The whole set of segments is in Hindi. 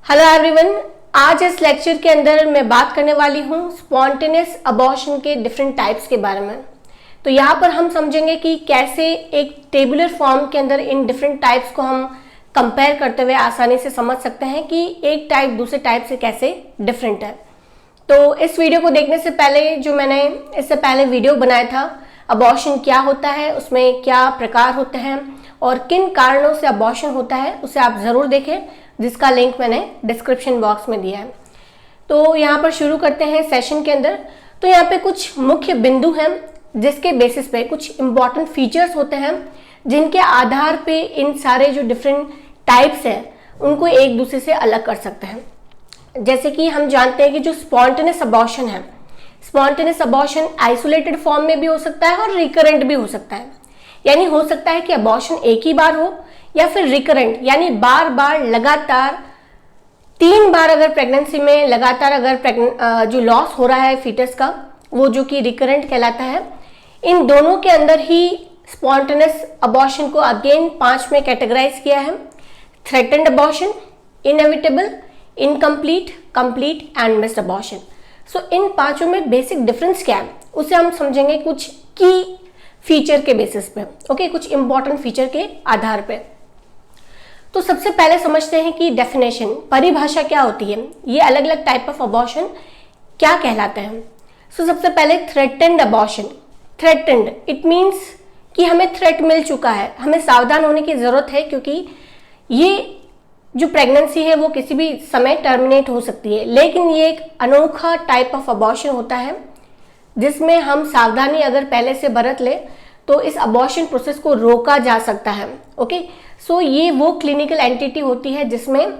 हेलो एवरीवन, आज इस लेक्चर के अंदर मैं बात करने वाली हूँ स्पॉन्टेनियस अबॉर्शन के डिफरेंट टाइप्स के बारे में। तो यहाँ पर हम समझेंगे कि कैसे एक टेबुलर फॉर्म के अंदर इन डिफरेंट टाइप्स को हम कंपेयर करते हुए आसानी से समझ सकते हैं कि एक टाइप दूसरे टाइप से कैसे डिफरेंट है। तो इस वीडियो को देखने से पहले जो मैंने इससे पहले वीडियो बनाया था अबॉर्शन क्या होता है, उसमें क्या प्रकार होते हैं और किन कारणों से अबॉर्शन होता है, उसे आप ज़रूर देखें, जिसका लिंक मैंने डिस्क्रिप्शन बॉक्स में दिया है। तो यहाँ पर शुरू करते हैं सेशन के अंदर। तो यहाँ पे कुछ मुख्य बिंदु हैं जिसके बेसिस पे कुछ इंपॉर्टेंट फीचर्स होते हैं जिनके आधार पे इन सारे जो डिफरेंट टाइप्स हैं उनको एक दूसरे से अलग कर सकते हैं। जैसे कि हम जानते हैं कि जो स्पॉन्टेनियस अबॉर्शन है, स्पॉन्टेनियस अबॉर्शन आइसोलेटेड फॉर्म में भी हो सकता है और रिकरेंट भी हो सकता है। यानी हो सकता है कि अबॉर्शन एक ही बार हो या फिर रिकरेंट, यानी बार बार लगातार 3 बार अगर प्रेगनेंसी में लगातार अगर जो लॉस हो रहा है फीटस का, वो जो कि रिकरेंट कहलाता है। इन दोनों के अंदर ही स्पॉन्टेनियस अबॉर्शन को अगेन 5 में कैटेगराइज किया है: threatened abortion, inevitable, incomplete, complete and missed abortion. So इन पांचों में बेसिक डिफरेंस क्या है उसे हम समझेंगे कुछ की फीचर के बेसिस पे, ओके, कुछ इंपॉर्टेंट फीचर के आधार पे। तो सबसे पहले समझते हैं कि डेफिनेशन, परिभाषा क्या होती है, ये अलग अलग टाइप ऑफ अबॉर्शन क्या कहलाते हैं। सो सबसे पहले threatened abortion. Threatened it means कि हमें थ्रेट मिल चुका है, हमें सावधान होने की जरूरत है, क्योंकि ये जो प्रेगनेंसी है वो किसी भी समय टर्मिनेट हो सकती है। लेकिन ये एक अनोखा टाइप ऑफ अबॉर्शन होता है जिसमें हम सावधानी अगर पहले से बरत ले तो इस अबॉर्शन प्रोसेस को रोका जा सकता है। ओके, सो ये वो क्लिनिकल एंटिटी होती है जिसमें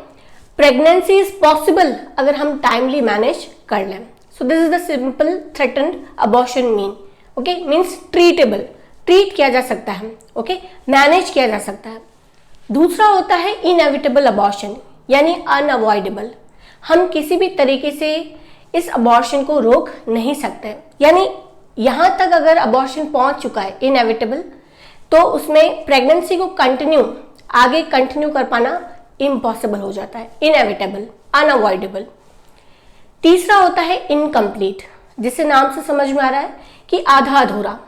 प्रेगनेंसी इज पॉसिबल अगर हम टाइमली मैनेज कर लें। सो this is the simple threatened abortion mean. Okay, means treatable, treat किया जा सकता है, ओके, मैनेज किया जा सकता है। दूसरा होता है इनएविटेबल अबॉर्शन, यानी अनअवॉइडेबल। हम किसी भी तरीके से इस अबॉर्शन को रोक नहीं सकते, यानी यहां तक अगर अबॉर्शन पहुंच चुका है इनएविटेबल, तो उसमें प्रेगनेंसी को आगे कंटिन्यू कर पाना इम्पॉसिबल हो जाता है। Inevitable, unavoidable. तीसरा होता है इनकम्प्लीट, जिससे नाम से समझ में आ रहा है कि आधा अधूरा,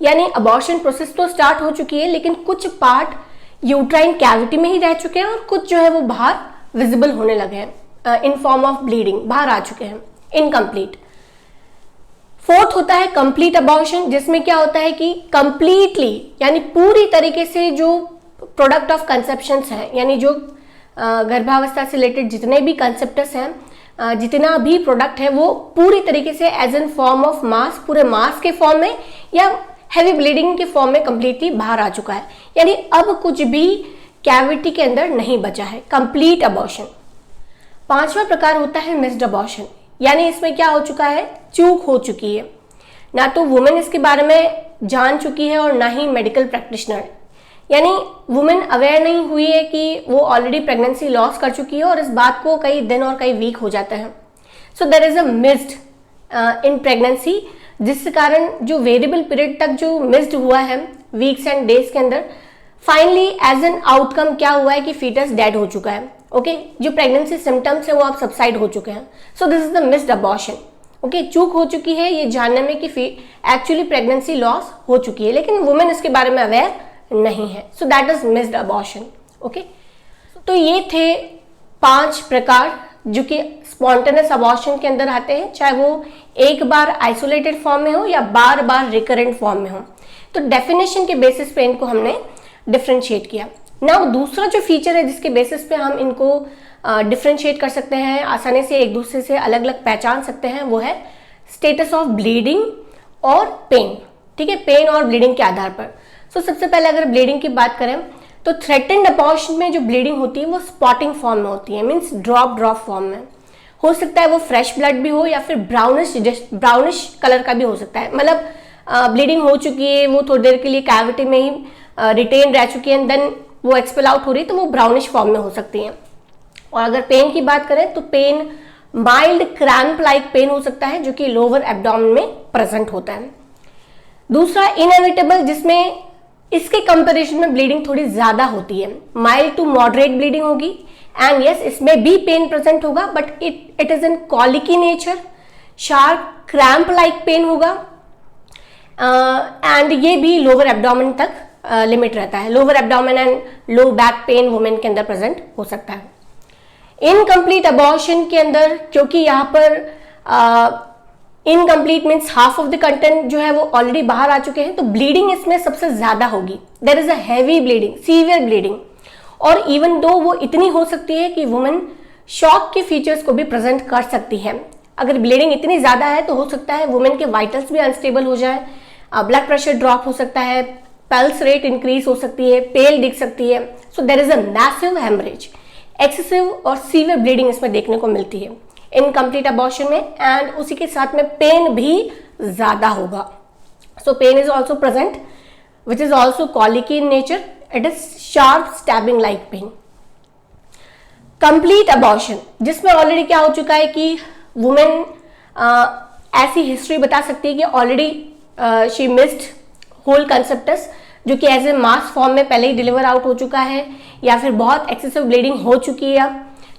यानी अबॉर्शन प्रोसेस तो स्टार्ट हो चुकी है लेकिन कुछ पार्ट यूट्राइन कैविटी में ही रह चुके हैं और कुछ जो है वो बाहर विजिबल होने लगे हैं, इन फॉर्म ऑफ ब्लीडिंग बाहर आ चुके हैं। इनकम्प्लीट। फोर्थ होता है कंप्लीट अबॉर्शन, जिसमें क्या होता है कि कंप्लीटली, यानी पूरी तरीके से जो प्रोडक्ट ऑफ कंसेप्शंस हैं, यानी जो गर्भावस्था से रिलेटेड जितने भी कंसेप्टस हैं, जितना भी प्रोडक्ट है वो पूरी तरीके से as an form of mass, पूरे मास के फॉर्म में या हैवी ब्लीडिंग के फॉर्म में कंप्लीटली बाहर आ चुका है, यानी अब कुछ भी कैविटी के अंदर नहीं बचा है। Complete abortion. पांचवा प्रकार होता है मिस्ड अबॉर्शन, यानी इसमें क्या हो चुका है, चूक हो चुकी है। ना तो वुमेन इसके बारे में जान चुकी है और ना ही मेडिकल प्रैक्टिशनर, यानी वुमेन अवेयर नहीं हुई है कि वो ऑलरेडी प्रेगनेंसी लॉस कर चुकी है और इस बात को कई दिन और कई वीक हो जाता है। So there is a missed in pregnancy, जिस कारण जो वेरिएबल पीरियड तक जो मिस्ड हुआ है वीक्स एंड डेज के अंदर, फाइनली एज एन आउटकम क्या हुआ है कि फीटस डेड हो चुका है। ओके, जो प्रेगनेंसी सिम्टम्स है वो अब सबसाइड हो चुके हैं। सो this is the missed abortion. Okay, चूक हो चुकी है ये जानने में कि एक्चुअली प्रेगनेंसी लॉस हो चुकी है, लेकिन वुमेन इसके बारे में अवेयर नहीं है। So that is missed abortion. Okay, तो ये थे 5 प्रकार जो कि स्पॉन्टेनियस अबॉर्शन के अंदर आते हैं, चाहे वो एक बार आइसोलेटेड फॉर्म में हो या बार बार रिकरेंट फॉर्म में हो। तो डेफिनेशन के बेसिस पे इनको हमने डिफ्रेंशिएट किया। नाउ दूसरा जो फीचर है जिसके बेसिस पे हम इनको डिफ्रेंशिएट कर सकते हैं, आसानी से एक दूसरे से अलग अलग पहचान सकते हैं, वो है स्टेटस ऑफ ब्लीडिंग और पेन। ठीक है, पेन और ब्लीडिंग के आधार पर। सो सबसे पहले अगर ब्लीडिंग की बात करें तो थ्रेटेंड अबॉर्शन में जो ब्लीडिंग होती है वो स्पॉटिंग फॉर्म में होती है, मीन्स ड्रॉप फॉर्म में। हो सकता है वो फ्रेश ब्लड भी हो या फिर ब्राउनिश कलर का भी हो सकता है, मतलब ब्लीडिंग हो चुकी है, वो थोड़ी देर के लिए कैविटी में ही रिटेन रह चुकी है, देन वो एक्सपेल आउट हो रही है, तो वो ब्राउनिश फॉर्म में हो सकती है। और अगर पेन की बात करें तो pain mild cramp like pain हो सकता है जो कि लोअर एब्डोमेन में प्रेजेंट होता है। दूसरा इनएविटेबल, जिसमें इसके कंपैरिजन में ब्लीडिंग थोड़ी ज्यादा होती है, माइल्ड टू मॉडरेट ब्लीडिंग होगी, एंड यस इसमें भी पेन प्रेजेंट होगा, but it is in colicky nature, sharp cramp like pain होगा, एंड ये भी लोअर एब्डोमेन तक लिमिट रहता है। Lower abdomen and low back pain women के अंदर प्रेजेंट हो सकता है। इनकम्प्लीट अबॉर्शन के अंदर, क्योंकि यहाँ पर incomplete means half of the content जो है वो ऑलरेडी बाहर आ चुके हैं, तो ब्लीडिंग इसमें सबसे ज्यादा होगी। There is a heavy bleeding, severe bleeding, और इवन दो वो इतनी हो सकती है कि वुमेन शॉक के फीचर्स को भी प्रेजेंट कर सकती है। अगर ब्लीडिंग इतनी ज्यादा है तो हो सकता है वुमेन के वाइटल्स भी अनस्टेबल हो जाए, ब्लड प्रेशर ड्रॉप हो सकता है, पल्स रेट इंक्रीज हो सकती है, पेल दिख सकती है। So there is a massive haemorrhage, excessive और सीवियर ब्लीडिंग इसमें देखने को मिलती है इनकम्प्लीट अबॉर्शन में, एंड उसी के साथ में पेन भी ज्यादा होगा। So pain is also present which is also colicky in nature, it is sharp stabbing like pain. Complete abortion जिसमें ऑलरेडी क्या हो चुका है कि वुमेन ऐसी हिस्ट्री बता सकती है कि ऑलरेडी शी मिस्ड होल कंसेप्टस, जो कि एज ए मास फॉर्म में पहले ही डिलीवर आउट हो चुका है, या फिर बहुत एक्सेसिव ब्लीडिंग हो चुकी है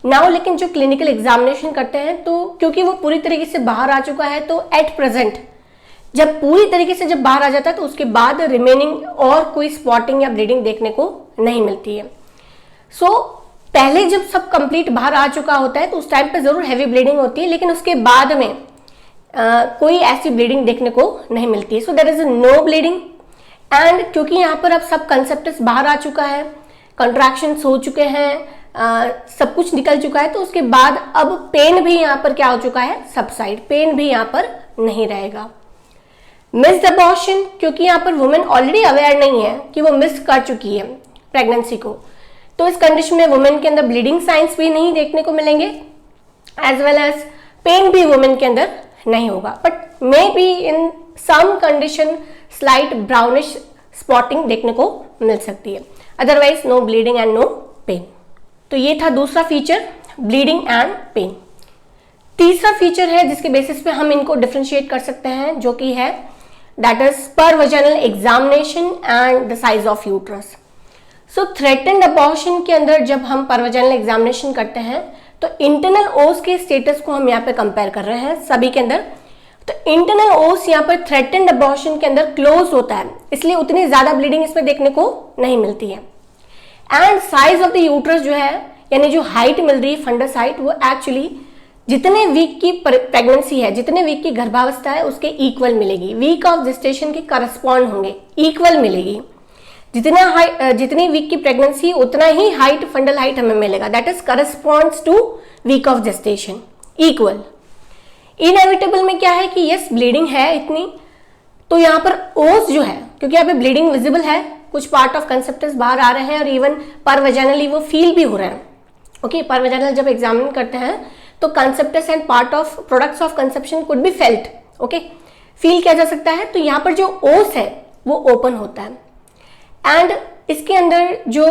नाउ। लेकिन जो क्लिनिकल एग्जामिनेशन करते हैं तो क्योंकि वो पूरी तरीके से बाहर आ चुका है, तो एट प्रेजेंट जब पूरी तरीके से जब बाहर आ जाता है तो उसके बाद रिमेनिंग और कोई स्पॉटिंग या ब्लीडिंग देखने को नहीं मिलती है। सो पहले जब सब कंप्लीट बाहर आ चुका होता है तो उस टाइम पे जरूर हैवी ब्लीडिंग होती है, लेकिन उसके बाद में कोई ऐसी ब्लीडिंग देखने को नहीं मिलती है। So there is no bleeding, and क्योंकि यहाँ पर अब सब कंसेप्टस बाहर आ चुका है, कंट्रैक्शंस हो चुके हैं, सब कुछ निकल चुका है, तो उसके बाद अब पेन भी यहाँ पर क्या हो चुका है, सबसाइड, पेन भी यहाँ पर नहीं रहेगा। मिस्ड अबॉर्शन, क्योंकि यहाँ पर वुमेन ऑलरेडी अवेयर नहीं है कि वो मिस कर चुकी है प्रेगनेंसी को, तो इस कंडीशन में वुमेन के अंदर ब्लीडिंग साइंस भी नहीं देखने को मिलेंगे, एज वेल एज पेन भी वुमेन के अंदर नहीं होगा, but may be in some condition slight brownish spotting देखने को मिल सकती है, otherwise no bleeding and no pain. तो ये था दूसरा फीचर, ब्लीडिंग एंड पेन। तीसरा फीचर है जिसके बेसिस पे हम इनको डिफरेंशिएट कर सकते हैं, जो कि है दैट इज पर vaginal examination and the size of uterus. So threatened abortion के अंदर जब हम पर वजाइनल एग्जामिनेशन करते हैं तो इंटरनल ओस के स्टेटस को हम यहाँ पे कंपेयर कर रहे हैं सभी के अंदर। तो इंटरनल ओस यहाँ पर थ्रेटेंड अबॉर्शन के अंदर क्लोज होता है, इसलिए उतनी ज्यादा ब्लीडिंग इसमें देखने को नहीं मिलती है। And size of the uterus जो है, यानी जो हाइट मिल रही है फंडस हाइट, वो एक्चुअली जितने वीक की प्रेगनेंसी है, जितने वीक की गर्भावस्था है उसके इक्वल मिलेगी, वीक ऑफ जेस्टेशन के करस्पॉन्ड होंगे, इक्वल मिलेगी। जितनी वीक की प्रेगनेंसी उतना ही हाइट, फंडल हाइट हमें मिलेगा, that is corresponds to week of gestation, equal. Inevitable में क्या है कि यस ब्लीडिंग है इतनी, तो यहाँ पर ओस जो है, क्योंकि यहाँ पे ब्लीडिंग विजिबल है, कुछ पार्ट ऑफ कंसेप्टस बाहर आ रहे हैं और इवन पर वजाइनली वो फील भी हो रहे हैं। ओके, पर वजाइनल जब एग्जामिन करते हैं तो conceptus and part of products of conception could be felt, okay, feel किया जा सकता है। तो यहाँ पर जो ओस है वो ओपन होता है, एंड इसके अंदर जो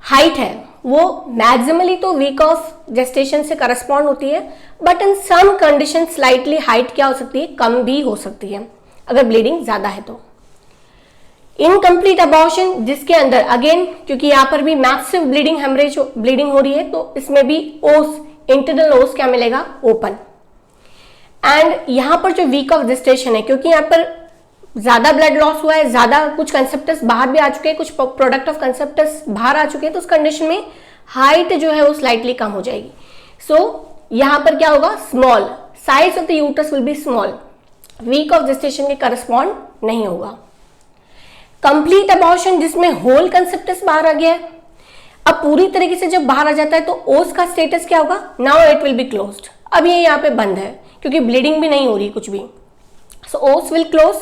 हाइट है वो मैक्सिमली तो वीक ऑफ जेस्टेशन से करस्पॉन्ड होती है, but in some condition slightly height क्या हो सकती है, कम भी हो सकती है अगर ब्लीडिंग ज्यादा है तो। इनकम्प्लीट अबॉर्शन जिसके अंदर अगेन, क्योंकि यहाँ पर भी मैसिव ब्लीडिंग, हेमरेज ब्लीडिंग हो रही है, तो इसमें भी ओस, इंटरनल ओस क्या मिलेगा, ओपन। एंड यहाँ पर जो वीक ऑफ जेस्टेशन है, क्योंकि यहाँ पर ज्यादा ब्लड लॉस हुआ है, ज्यादा कुछ कंसेप्टस बाहर भी आ चुके हैं, कुछ प्रोडक्ट ऑफ कंसेप्टस बाहर आ चुके हैं, तो उस कंडीशन में हाइट जो है वो स्लाइटली कम हो जाएगी। सो यहाँ पर क्या होगा, small, size of the uterus will be small, week of gestation के करस्पॉन्ड नहीं होगा। कंप्लीट अबॉर्शन जिसमें होल कंसेप्टस बाहर आ गया है, अब पूरी तरीके से जब बाहर आ जाता है तो ओस का स्टेटस क्या होगा, now it will be closed, अब ये यहाँ पे बंद है क्योंकि ब्लीडिंग भी नहीं हो रही कुछ भी। सो ओस विल क्लोज,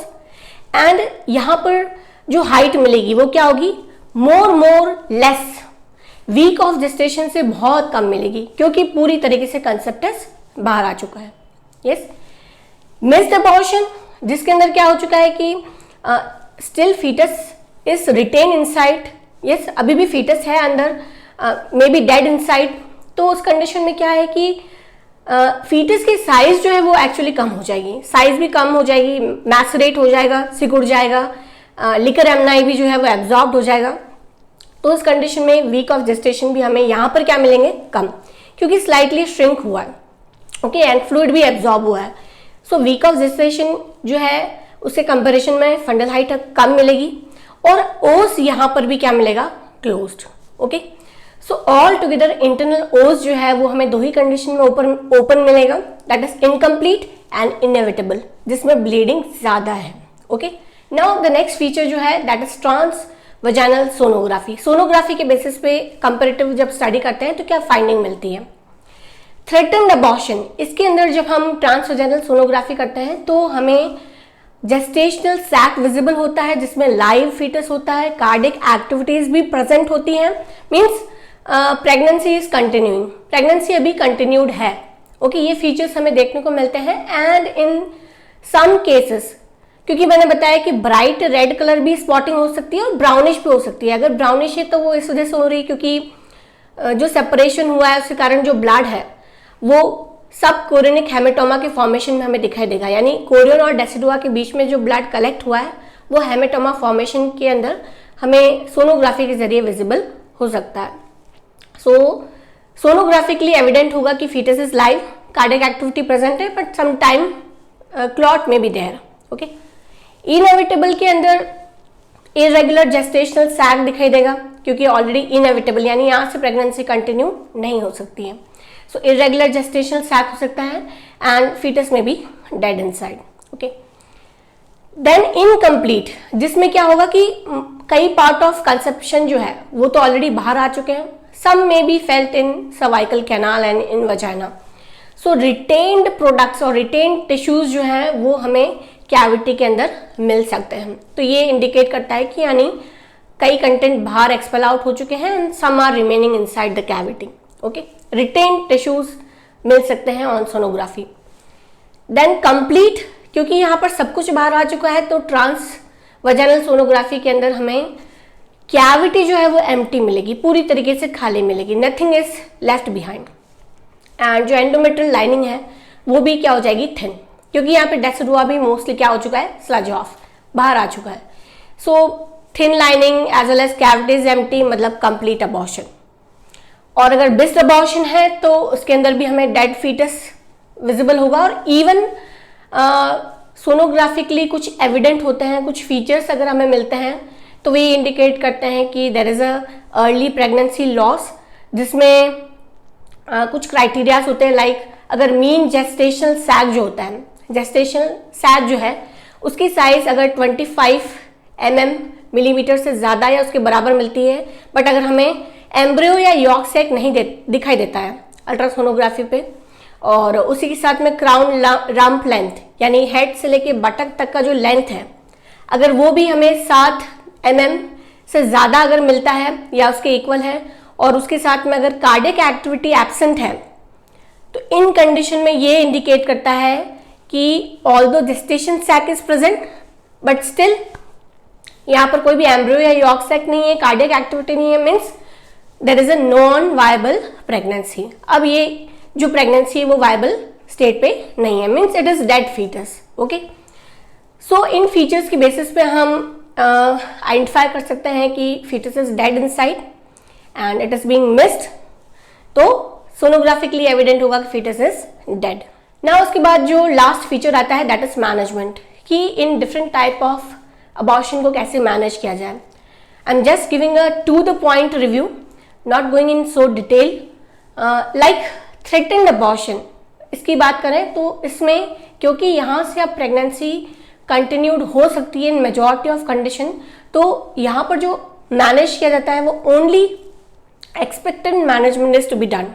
एंड यहाँ पर जो हाइट मिलेगी वो क्या होगी, more less, week of gestation से बहुत कम मिलेगी, क्योंकि पूरी तरीके से कंसेप्टस बाहर आ चुका है। यस, मिस्ड अबॉर्शन जिसके अंदर क्या हो चुका है कि still foetus is retain inside, yes अभी भी फीटस है अंदर, मे बी डेड इनसाइड, तो उस कंडीशन में क्या है कि फीटस की साइज जो है वो एक्चुअली कम हो जाएगी, साइज भी कम हो जाएगी, मैसरेट हो जाएगा, सिकुड़ जाएगा, लिकर एमनाई भी जो है वो एब्जॉर्ब हो जाएगा। तो इस कंडीशन में वीक ऑफ जेस्टेशन भी हमें यहाँ पर क्या मिलेंगे, कम, क्योंकि स्लाइटली श्रिंक हुआ है, ओके, एंड फ्लूइड भी एब्जॉर्ब हुआ है। सो वीक ऑफ जेस्टेशन जो है उसके कंपेरिजन में फंडल हाइट कम मिलेगी, और ओस यहाँ पर भी क्या मिलेगा, closed, okay. So all together internal os जो है वो हमें दो ही कंडीशन में ओपन मिलेगा, that is incomplete and inevitable, जिसमें ब्लीडिंग ज्यादा है, okay. Now the next feature जो है that is transvaginal sonography. Sonography के बेसिस पे कंपेरेटिव जब स्टडी करते हैं तो क्या फाइंडिंग मिलती है, थ्रेटन्ड अबॉर्शन। इसके अंदर जब हम ट्रांस वजाइनल सोनोग्राफी करते हैं तो हमें जेस्टेशनल सैक विजिबल होता है, जिसमें लाइव फीटस होता है, कार्डिक एक्टिविटीज भी प्रेजेंट होती हैं, means pregnancy is continuing, pregnancy अभी कंटिन्यूड है, ओके। ये फीचर्स हमें देखने को मिलते हैं। एंड इन सम केसेस, क्योंकि मैंने बताया कि ब्राइट रेड कलर भी स्पॉटिंग हो सकती है और ब्राउनिश भी हो सकती है। अगर ब्राउनिश है तो वो इस वजह से हो रही है क्योंकि जो सेपरेशन हुआ है उसके कारण जो ब्लड है वो सब कोरियनिक हेमेटोमा के फॉर्मेशन में हमें दिखाई देगा, यानी कोरियन और डेसिडुआ के बीच में जो ब्लड कलेक्ट हुआ है वो हेमेटोमा फॉर्मेशन के अंदर हमें सोनोग्राफी के जरिए विजिबल हो सकता है। सो सोनोग्राफिकली एविडेंट होगा कि foetus is live, cardiac activity present है, बट सम टाइम क्लॉट में भी देयर, ओके। इनएविटेबल के अंदर इरेगुलर जेस्टेशनल सैग दिखाई देगा, क्योंकि ऑलरेडी इनएविटेबल यानी यहाँ से प्रेगनेंसी कंटिन्यू नहीं हो सकती है। सो इरेगुलर जेस्टेशनल सैग हो सकता है एंड फीटस में भी dead inside, okay. Then incomplete, जिसमें क्या होगा कि कई पार्ट ऑफ कंसेप्शन जो है वो तो ऑलरेडी बाहर आ चुके हैं, सम में be felt in cervical canal and in vagina. So retained products और रिटेन्ड टिश्यूज जो है वो हमें कैविटी के अंदर मिल सकते हैं। तो ये इंडिकेट करता है कि यानी कई कंटेंट बाहर एक्सपेल आउट हो चुके हैं and some are remaining inside the cavity, okay. Retained tissues मिल सकते हैं ऑन सोनोग्राफी। देन कंप्लीट, क्योंकि यहाँ पर सब कुछ बाहर आ चुका है तो ट्रांस वजाइनल सोनोग्राफी के अंदर हमें कैविटी जो है वो एम्प्टी मिलेगी, पूरी तरीके से खाली मिलेगी, nothing is left behind. And जो एंडोमेट्रियल लाइनिंग है वो भी क्या हो जाएगी, थिन, क्योंकि यहाँ पे डेसिडुआ भी मोस्टली क्या हो चुका है, स्लज ऑफ, बाहर आ चुका है। So thin lining as well as cavities empty, मतलब कंप्लीट अबॉर्शन। और अगर बिस्ड अबॉर्शन है तो उसके अंदर भी हमें डेड फीटस विजिबल होगा, और इवन सोनोग्राफिकली कुछ एविडेंट होते हैं, कुछ फीचर्स अगर हमें मिलते हैं तो वे इंडिकेट करते हैं कि there is a early pregnancy loss, जिसमें कुछ क्राइटेरियाज होते हैं, लाइक अगर मीन जेस्टेशनल सैग जो होता है, जेस्टेशनल सैग जो है उसकी साइज अगर 25 मिलीमीटर से ज़्यादा या उसके बराबर मिलती है, बट अगर हमें एम्ब्रियो या यॉर्क सैक नहीं दिखाई देता है अल्ट्रासोनोग्राफी पे, और उसी के साथ में क्राउन रम्प लेंथ यानी हेड से लेके बटक तक का जो लेंथ है, अगर वो भी हमें 7 mm से ज़्यादा अगर मिलता है या उसके इक्वल है, और उसके साथ में अगर कार्डियक एक्टिविटी एब्सेंट है, तो इन कंडीशन में ये इंडिकेट करता है कि although gestation sac is present but still यहाँ पर कोई भी एम्ब्रियो या यॉर्क सैक नहीं है, कार्डियक एक्टिविटी नहीं है, means there is a non viable pregnancy. अब ये जो प्रेगनेंसी है वो वायबल स्टेट पे नहीं है, means it is dead foetus, okay. So in features की बेसिस पे हम आइडेंटिफाई कर सकते हैं कि foetus is dead inside and it is being missed, तो सोनोग्राफिकली एविडेंट होगा कि फीटस इज डेड। ना उसके बाद जो लास्ट फीचर आता है दैट इज मैनेजमेंट, कि in different type of abortion को कैसे मैनेज किया जाए। I am just giving a to the point review, not going in so detail. Like threatened abortion, इसकी बात करें तो इसमें क्योंकि यहाँ से अब प्रेगनेंसी कंटिन्यूड हो सकती है इन मेजॉरिटी ऑफ कंडीशन, तो यहाँ पर जो मैनेज किया जाता है वो only expectant management is to be done.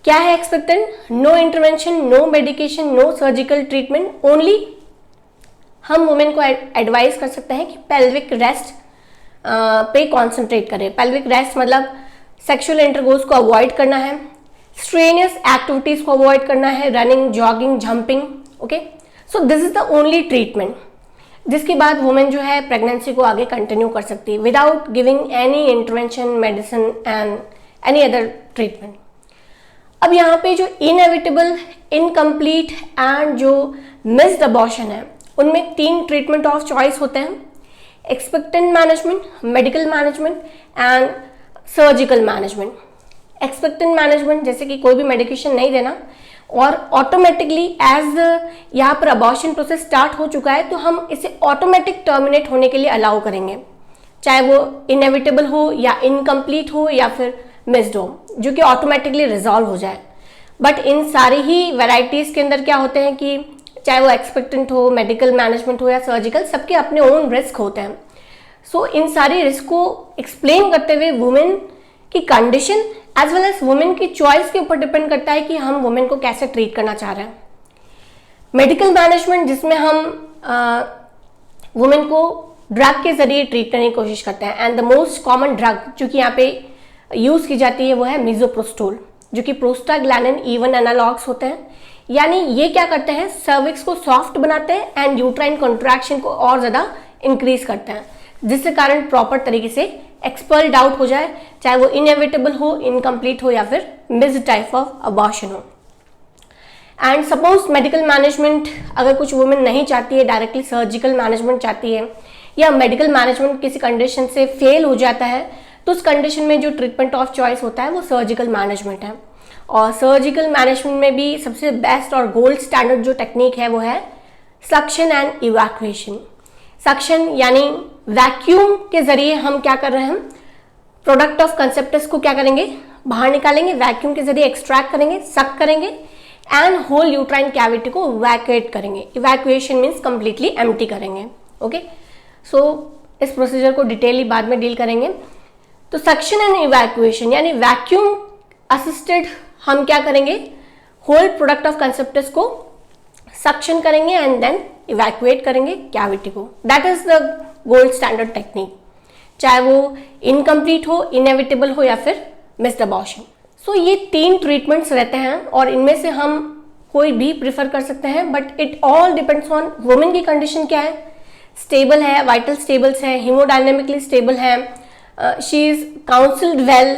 क्या है expectant? No intervention, no medication, no surgical treatment, only हम वुमेन को एडवाइस कर सकते हैं कि पेल्विक रेस्ट पे कॉन्सेंट्रेट करें। पेल्विक रेस्ट मतलब सेक्सुअल इंटरकोर्स को अवॉइड करना है, स्ट्रेनियस एक्टिविटीज को अवॉइड करना है, running, jogging, jumping, okay. So this is the only treatment, जिसके बाद वुमेन जो है प्रेगनेंसी को आगे कंटिन्यू कर सकती है without giving any intervention, medicine and any other treatment. अब यहाँ पे जो इनएविटेबल, इनकम्प्लीट एंड जो मिस्ड अबॉर्शन है, उनमें 3 ट्रीटमेंट ऑफ चॉइस होते हैं। Expectant management, medical management and surgical management. Expectant management जैसे कि कोई भी मेडिकेशन नहीं देना और ऑटोमेटिकली एज यहाँ पर अबॉर्शन प्रोसेस स्टार्ट हो चुका है तो हम इसे ऑटोमेटिक टर्मिनेट होने के लिए अलाउ करेंगे, चाहे वो इनएविटेबल हो या इनकम्प्लीट हो या फिर मिस्ड हो, जो कि ऑटोमेटिकली रिजॉल्व हो जाए। बट इन सारी ही वैरायटीज के अंदर क्या होते हैं कि चाहे वो एक्सपेक्टेंट हो, मेडिकल मैनेजमेंट हो या सर्जिकल, सबके अपने ओन रिस्क होते हैं। सो इन सारी रिस्क को एक्सप्लेन करते हुए वुमेन की condition as well as women की चॉइस के ऊपर डिपेंड करता है कि हम वुमेन को कैसे ट्रीट करना चाह रहे हैं। मेडिकल मैनेजमेंट जिसमें हम वुमेन को ड्रग के जरिए ट्रीट करने की कोशिश करते हैं and the most common drug जो कि यहाँ पे यूज की जाती है वो है मिसोप्रोस्टोल, जो कि प्रोस्टाग्लैंडिन E1 एनालॉग्स होते हैं। यानी ये क्या करते हैं, सर्विक्स को सॉफ्ट बनाते हैं एंड यूट्राइन कॉन्ट्रैक्शन को और ज्यादा इंक्रीज करते हैं, जिसके कारण प्रॉपर तरीके से एक्सपल्ड आउट हो जाए, चाहे वो इनएविटेबल हो, इनकम्प्लीट हो या फिर मिस्ड टाइप ऑफ अबॉर्शन हो। एंड सपोज मेडिकल मैनेजमेंट अगर कुछ वुमेन नहीं चाहती है, डायरेक्टली सर्जिकल मैनेजमेंट चाहती है या मेडिकल मैनेजमेंट किसी कंडीशन से फेल हो जाता है, तो उस कंडीशन में जो ट्रीटमेंट ऑफ चॉइस होता है वो सर्जिकल मैनेजमेंट है। और सर्जिकल मैनेजमेंट में भी सबसे बेस्ट और गोल्ड स्टैंडर्ड जो टेक्निक है वो है सक्शन एंड इवैक्यूएशन। सक्शन यानी वैक्यूम के जरिए हम क्या कर रहे हैं, हम प्रोडक्ट ऑफ कंसेप्टस को क्या करेंगे, बाहर निकालेंगे, वैक्यूम के जरिए एक्सट्रैक्ट करेंगे, सक करेंगे एंड होल यूट्राइन कैविटी को इवैक्यूएट करेंगे। इवैक्यूएशन मीन्स कंप्लीटली एम्प्टी करेंगे। ओके, सो इस प्रोसीजर को डिटेली बाद में डील करेंगे। तो सक्शन एंड इवैक्यूएशन यानी वैक्यूम असिस्टेड हम क्या करेंगे, होल प्रोडक्ट ऑफ कंसेप्टस को सक्शन करेंगे एंड देन इवैक्यूएट करेंगे कैविटी को। That is the gold standard technique, चाहे वो इनकम्प्लीट हो, इनएविटेबल हो या फिर मिस्ड अबॉर्शन। सो ये 3 ट्रीटमेंट्स रहते हैं और इनमें से हम कोई भी प्रिफर कर सकते हैं, but it all depends on women की कंडीशन क्या है, स्टेबल है, वाइटल स्टेबल्स है, हीमोडायनेमिकली स्टेबल है, शी इज काउंसल्ड वेल,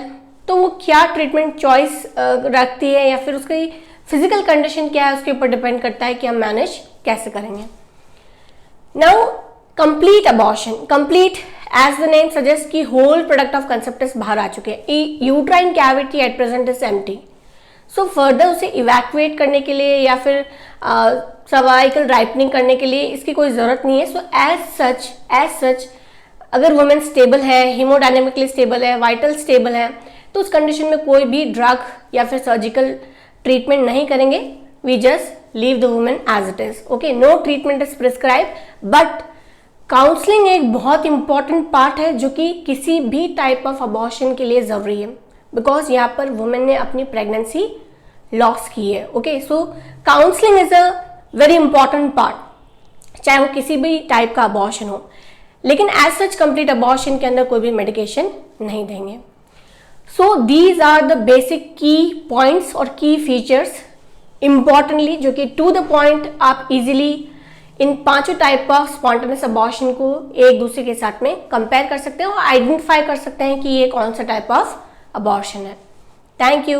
तो वो क्या ट्रीटमेंट चॉइस रखती है या फिर उसकी फिजिकल कंडीशन क्या है, उसके ऊपर डिपेंड करता है कि हम मैनेज कैसे करेंगे। Now complete abortion, complete as the name suggest कि होल प्रोडक्ट ऑफ कंसेप्टस बाहर आ चुके हैं, uterine cavity at present is empty. So further उसे इवैक्यूएट करने के लिए या फिर सर्वाइकल राइपनिंग करने के लिए इसकी कोई जरूरत नहीं है। सो एज सच अगर वुमेन स्टेबल है, हीमोडायनेमिकली स्टेबल है, वाइटल स्टेबल है, तो उस कंडीशन में कोई भी ड्रग या फिर सर्जिकल ट्रीटमेंट नहीं करेंगे। We just leave the women as it is. Okay, no treatment is prescribe, but counselling एक बहुत इंपॉर्टेंट पार्ट है जो कि किसी भी टाइप ऑफ अबॉर्शन के लिए जरूरी है, बिकॉज यहाँ पर वुमेन ने अपनी प्रेगनेंसी लॉस की है। Okay, so counselling is a very important part, चाहे वो किसी भी टाइप का अबॉर्शन हो, लेकिन एज सच कंप्लीट अबॉर्शन के अंदर कोई भी मेडिकेशन नहीं देंगे। So these are the basic key points और की फीचर्स इंपॉर्टेंटली जो कि टू द पॉइंट आप easily in 5 type of spontaneous abortion को एक दूसरे के साथ में कंपेयर कर सकते हैं और आइडेंटिफाई कर सकते हैं कि ये कौन सा टाइप ऑफ अबॉर्शन है। Thank you.